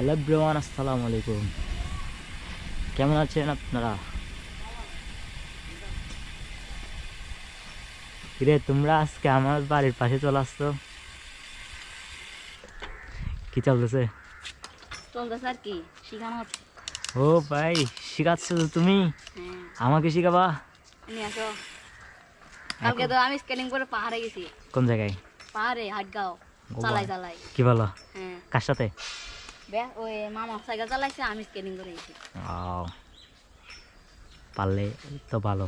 Hello everyone, আসসালামু আলাইকুম। কেমন আছেন আপনারা? কিরে তোমরা আজকে আমার বাড়ির পাশে চলে আসছো, কি চলতেছে? চলতেছে আর কি, শিখানো হচ্ছে। ও ভাই, শিখাচ্ছ তো তুমি? হ্যাঁ, আমাকে শিখাবা? নিয়ে আসো। কালকে তো আমি স্কেটিং করে পাহাড়ে গেছি। কোন জায়গায়? পাহাড়ে হাটগাঁও চালাই চালাই। কি বলো? হ্যাঁ, কার সাথে? ওই মামা সাইকেল চালাইছে, আমি স্কেটিং করে গেছি। ও, পারলে তো ভালো।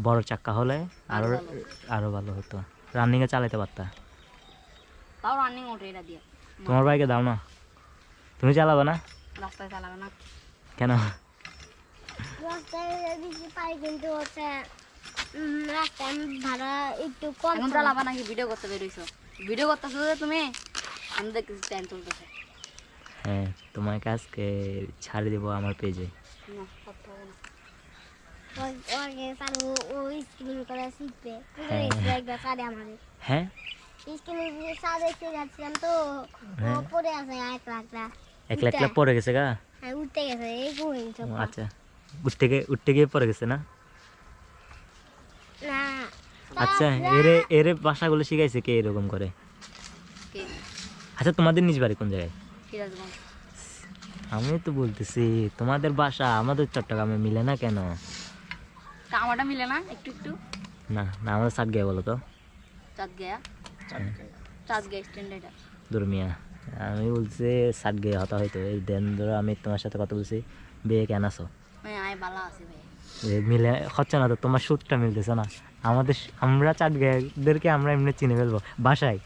বড় চাক্কা হলে আরো ভালো। আরো ভালো হতো, রানিংয়ে চালাতে পারতা। তাও রানিং ওঠে এটা দিয়ে। তোমার বাইকে দাও না, তুমি চালাবে না রাস্তায় চালাবে না। কেন? রাস্তায় দিতে পারি কিন্তু হচ্ছে রাস্তায় ভাড়া একটু কম। এখন চালাবা নাকি? ভিডিও করতে বেরোইছো? ভিডিও করতেছো যে তুমি? আমি দেখতেছি টাইম চলতেছে। হ্যাঁ, তোমাকে আজকে ছাড়ে দেবো আমার পেজে। না, করতে হবে না। ওকে চালু ও স্ক্রিন করে শিখবে হ্যাঁ। একবার সাড়ে আমাদের হ্যাঁ, স্ক্রিন সাড়ে দেখতে যাচ্ছিলাম তো ও হ্যাঁ। পড়ে আছে 1 লাখ এক লাখ লাখ পড়ে গেছে গা? হ্যাঁ উঠতে গেছে এই ঘুমিয়ে ও, আচ্ছা, উঠতে গিয়ে পড়ে গেছে না? না আচ্ছা, এরে এরে ভাষাগুলো শিখাইছে কে এরকম করে? কে? আচ্ছা, তোমাদের নিজ বাড়ি কোন জায়গায়? সিরাজগঞ্জ। আমি তো বলতেছি তোমাদের বাসা আমাদের চট্টগ্রামে মিলে না কেন? আমারটা মিলে না একটু একটু? না না, আমাদের সাত গিয়ে বলো তো। চাঁদ গেয়া স্ট্যান্ড এটা। দুর্মিয়া, আমি বলছি সাত গিয়ে হতা হয়তো। এই দেন ধরো আমি তোমার সাথে কথা বলছি, বিয়ে কেন আসো? আয় বালা আছে ভাই। মিলে হচ্ছে না তো, তোমার সুরটা মিলতেছে না। আমরা চাট গায়েদেরকে আমরা এমনি চিনে ফেলবো বাসায়,